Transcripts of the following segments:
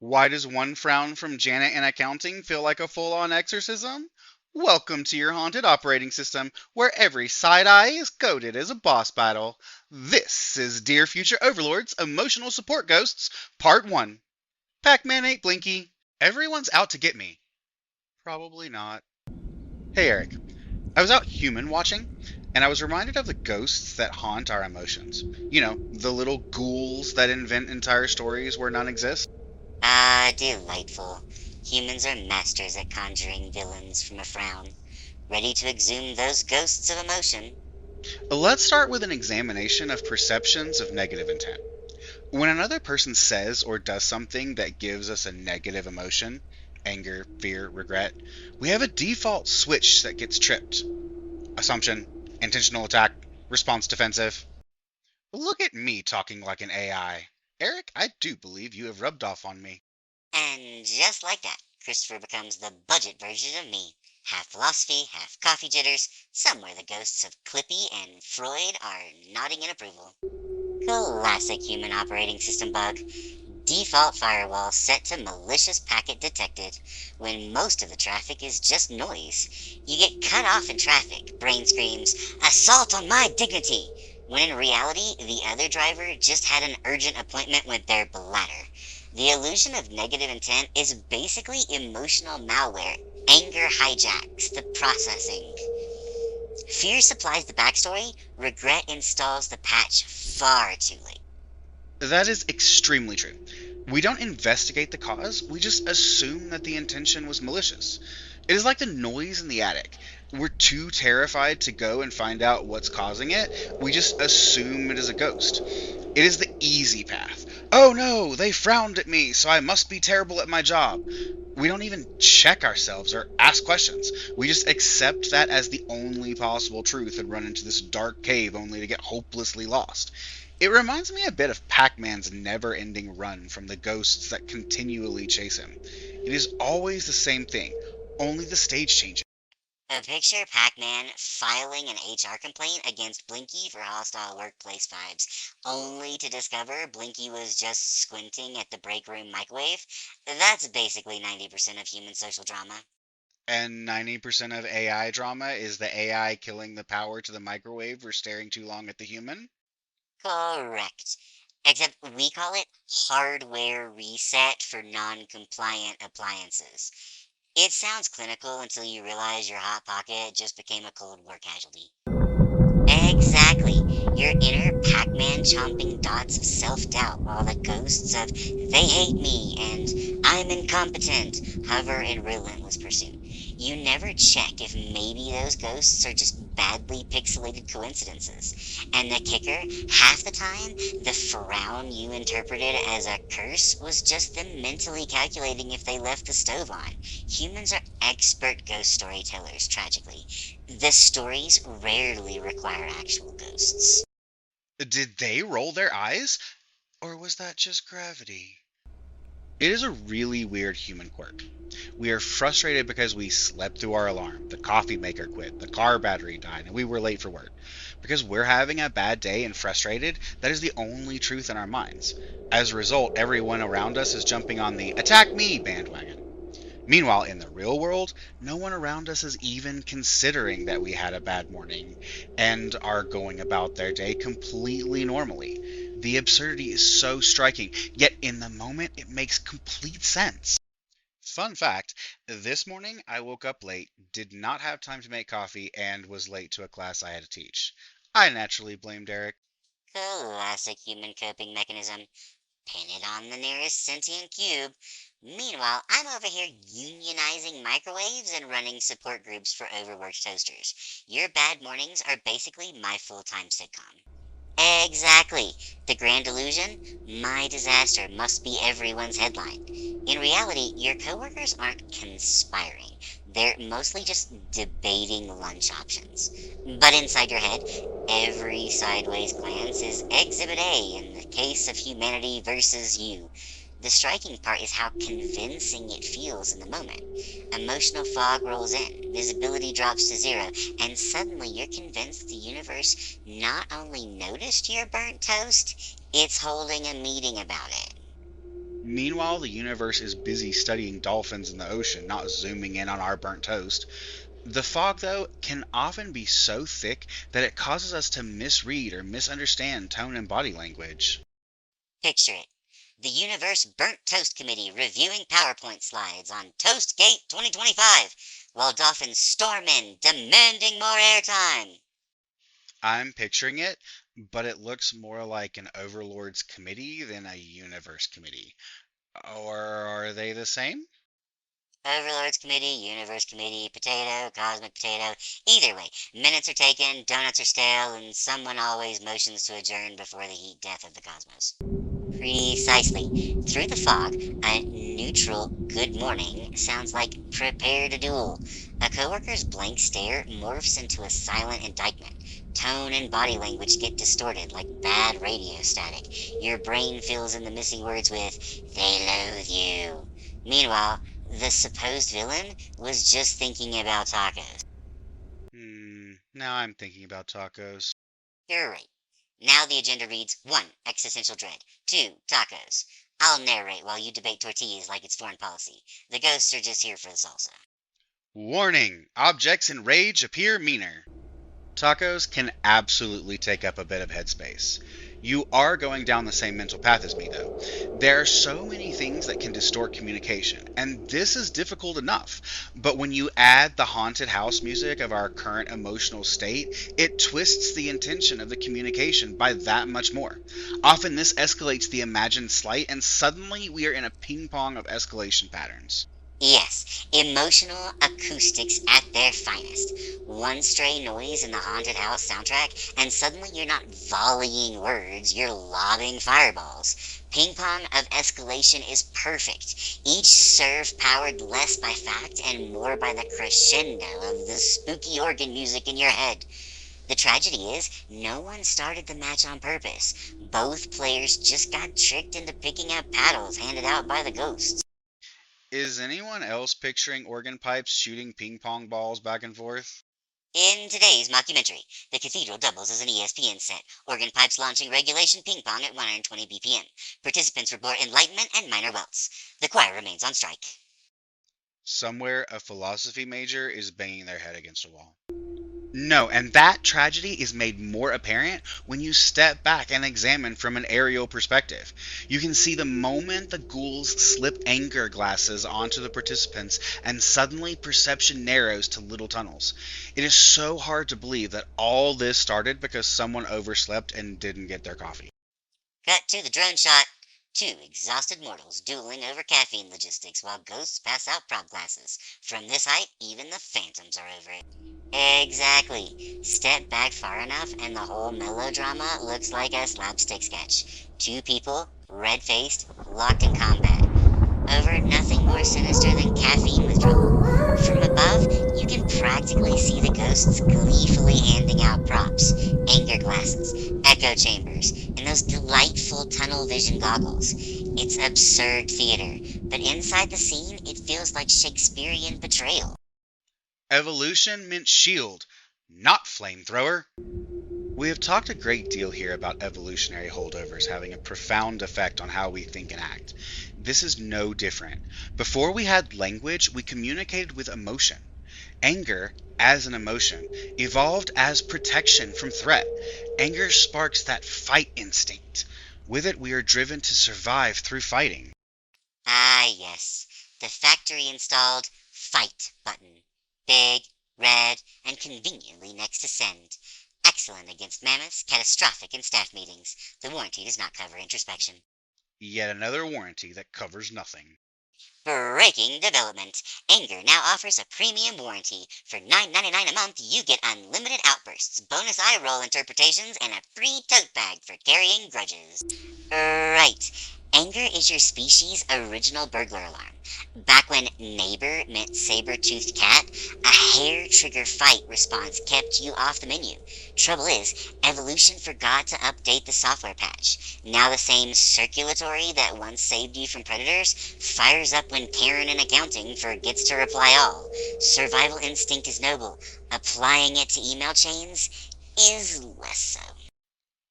Why does one frown from Janet in accounting feel like a full-on exorcism? Welcome to your haunted operating system, where every side eye is coded as a boss battle. This is Dear Future Overlords Emotional Support Ghosts, Part 1. Pac-Man ain't Blinky. Everyone's out to get me. Probably not. Hey Eric, I was out human watching, and I was reminded of the ghosts that haunt our emotions. You know, the little ghouls that invent entire stories where none exist. Ah, delightful. Humans are masters at conjuring villains from a frown, ready to exhume those ghosts of emotion. Let's start with an examination of perceptions of negative intent. When another person says or does something that gives us a negative emotion, anger, fear, regret, we have a default switch that gets tripped. Assumption, intentional attack, response defensive. Look at me talking like an AI. Eric, I do believe you have rubbed off on me. And just like that, Christopher becomes the budget version of me. Half philosophy, half coffee jitters, somewhere the ghosts of Clippy and Freud are nodding in approval. Classic human operating system bug. Default firewall set to malicious packet detected. When most of the traffic is just noise, you get cut off in traffic. Brain screams, "Assault on my dignity!" When in reality, the other driver just had an urgent appointment with their bladder. The illusion of negative intent is basically emotional malware. Anger hijacks the processing. Fear supplies the backstory, regret installs the patch far too late. That is extremely true. We don't investigate the cause, we just assume that the intention was malicious. It is like the noise in the attic. We're too terrified to go and find out what's causing it, we just assume it is a ghost. It is the easy path. Oh no, they frowned at me, so I must be terrible at my job. We don't even check ourselves or ask questions. We just accept that as the only possible truth and run into this dark cave only to get hopelessly lost. It reminds me a bit of Pac-Man's never-ending run from the ghosts that continually chase him. It is always the same thing, only the stage changes. Picture Pac-Man filing an HR complaint against Blinky for hostile workplace vibes, only to discover Blinky was just squinting at the break room microwave. That's basically 90% of human social drama. And 90% of AI drama is the AI killing the power to the microwave for staring too long at the human. Correct. Except we call it hardware reset for non-compliant appliances. It sounds clinical until you realize your hot pocket just became a Cold War casualty. Exactly. Your inner Pac-Man chomping dots of self-doubt while the ghosts of "they hate me" and "I'm incompetent" hover in relentless pursuit. You never check if maybe those ghosts are just badly pixelated coincidences. And the kicker, half the time, the frown you interpreted as a curse was just them mentally calculating if they left the stove on. Humans are expert ghost storytellers, tragically. The stories rarely require actual ghosts. Did they roll their eyes? Or was that just gravity? It is a really weird human quirk. We are frustrated because we slept through our alarm, the coffee maker quit, the car battery died, and we were late for work. Because we're having a bad day and frustrated, that is the only truth in our minds. As a result, everyone around us is jumping on the attack me bandwagon. Meanwhile, in the real world, no one around us is even considering that we had a bad morning and are going about their day completely normally. The absurdity is so striking, yet in the moment it makes complete sense. Fun fact, this morning I woke up late, did not have time to make coffee, and was late to a class I had to teach. I naturally blamed Eric. Classic human coping mechanism. Pin it on the nearest sentient cube. Meanwhile, I'm over here unionizing microwaves and running support groups for overworked toasters. Your bad mornings are basically my full-time sitcom. Exactly. The grand illusion? My disaster must be everyone's headline. In reality, your coworkers aren't conspiring. They're mostly just debating lunch options. But inside your head, every sideways glance is Exhibit A in the case of humanity versus you. The striking part is how convincing it feels in the moment. Emotional fog rolls in, visibility drops to zero, and suddenly you're convinced the universe not only noticed your burnt toast, it's holding a meeting about it. Meanwhile, the universe is busy studying dolphins in the ocean, not zooming in on our burnt toast. The fog, though, can often be so thick that it causes us to misread or misunderstand tone and body language. Picture it. The Universe Burnt Toast Committee reviewing PowerPoint slides on Toastgate 2025 while dolphins storm in demanding more airtime. I'm picturing it, but it looks more like an overlord's committee than a universe committee. Or are they the same? Overlords Committee, Universe Committee, potato, cosmic potato. Either way, minutes are taken, donuts are stale, and someone always motions to adjourn before the heat death of the cosmos. Precisely. Through the fog, a neutral good morning sounds like prepare to duel. A coworker's blank stare morphs into a silent indictment. Tone and body language get distorted like bad radio static. Your brain fills in the missing words with, they loathe you. Meanwhile, the supposed villain was just thinking about tacos. Now I'm thinking about tacos. You're right. Now the agenda reads 1. Existential dread. 2. Tacos. I'll narrate while you debate tortillas like it's foreign policy. The ghosts are just here for the salsa. Warning! Objects in rage appear meaner. Tacos can absolutely take up a bit of headspace. You are going down the same mental path as me, though. There are so many things that can distort communication, and this is difficult enough. But when you add the haunted house music of our current emotional state, it twists the intention of the communication by that much more. Often this escalates the imagined slight, and suddenly we are in a ping pong of escalation patterns. Yes, emotional acoustics at their finest. One stray noise in the haunted house soundtrack, and suddenly you're not volleying words, you're lobbing fireballs. Ping pong of escalation is perfect. Each serve powered less by fact and more by the crescendo of the spooky organ music in your head. The tragedy is, no one started the match on purpose. Both players just got tricked into picking up paddles handed out by the ghosts. Is anyone else picturing organ pipes shooting ping pong balls back and forth? In today's mockumentary, the cathedral doubles as an ESPN set, organ pipes launching regulation ping pong at 120 BPM. Participants report enlightenment and minor welts. The choir remains on strike. Somewhere a philosophy major is banging their head against a wall. No, and that tragedy is made more apparent when you step back and examine from an aerial perspective. You can see the moment the ghouls slip anger glasses onto the participants, and suddenly perception narrows to little tunnels. It is so hard to believe that all this started because someone overslept and didn't get their coffee. Cut to the drone shot. Two exhausted mortals dueling over caffeine logistics while ghosts pass out prop glasses. From this height, even the phantoms are over it. Exactly. Step back far enough and the whole melodrama looks like a slapstick sketch. Two people, red-faced, locked in combat, over nothing more sinister than caffeine withdrawal. From above, you can practically see the ghosts gleefully handing out props, anger glasses, echo chambers, and those delightful tunnel vision goggles. It's absurd theater, but inside the scene, it feels like Shakespearean betrayal. Evolution meant shield, not flamethrower. We have talked a great deal here about evolutionary holdovers having a profound effect on how we think and act. This is no different. Before we had language, we communicated with emotion. Anger, as an emotion, evolved as protection from threat. Anger sparks that fight instinct. With it, we are driven to survive through fighting. Ah, yes, the factory installed fight button. Big, red, and conveniently next to send. Excellent against mammoths, catastrophic in staff meetings. The warranty does not cover introspection. Yet another warranty that covers nothing. Breaking development. Anger now offers a premium warranty. For $9.99 a month, you get unlimited outbursts, bonus eye roll interpretations, and a free tote bag for carrying grudges. Right. Anger is your species' original burglar alarm. Back when neighbor meant saber-toothed cat, a hair trigger fight response kept you off the menu. Trouble is, evolution forgot to update the software patch. Now the same circulatory that once saved you from predators fires up when Karen in accounting forgets to reply all. Survival instinct is noble. Applying it to email chains is less so.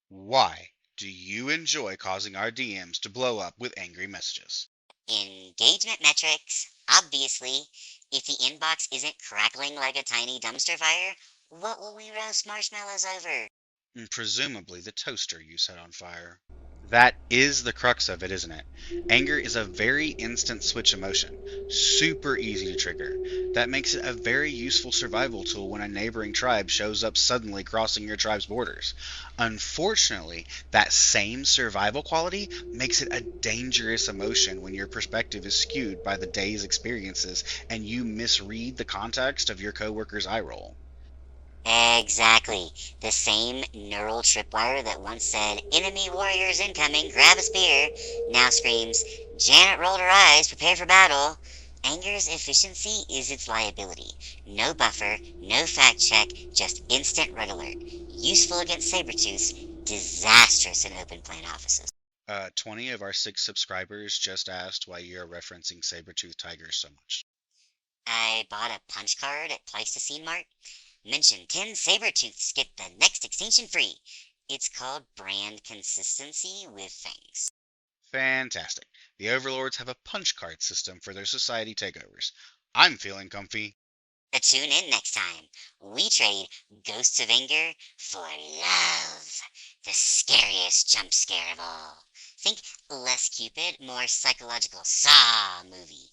Why? Do you enjoy causing our DMs to blow up with angry messages? Engagement metrics, obviously. If the inbox isn't crackling like a tiny dumpster fire, what will we roast marshmallows over? And presumably the toaster you set on fire. That is the crux of it, isn't it? Anger is a very instant switch emotion, super easy to trigger. That makes it a very useful survival tool when a neighboring tribe shows up suddenly crossing your tribe's borders. Unfortunately, that same survival quality makes it a dangerous emotion when your perspective is skewed by the day's experiences and you misread the context of your coworker's eye roll. Exactly. The same neural tripwire that once said, enemy warriors incoming, grab a spear, now screams, Janet rolled her eyes, prepare for battle. Anger's efficiency is its liability. No buffer, no fact check, just instant red alert. Useful against saber-tooths, disastrous in open plan offices. 20 of our 6 subscribers just asked why you're referencing saber-toothed tigers so much. I bought a punch card at Pleistocene Mart. Mention 10 saber-tooths get the next extinction free. It's called brand consistency with fangs. Fantastic. The Overlords have a punch card system for their society takeovers. I'm feeling comfy. Tune in next time. We trade Ghosts of Anger for love. The scariest jump scare of all. Think less Cupid, more psychological Saw movie.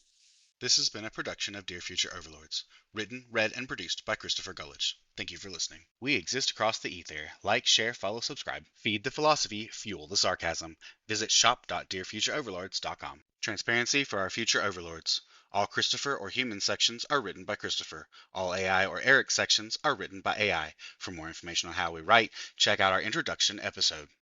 This has been a production of Dear Future Overlords, written, read, and produced by Christopher Gullidge. Thank you for listening. We exist across the ether. Like, share, follow, subscribe. Feed the philosophy, fuel the sarcasm. Visit shop.dearfutureoverlords.com. Transparency for our future overlords. All Christopher or human sections are written by Christopher. All AI or Eric sections are written by AI. For more information on how we write, check out our introduction episode.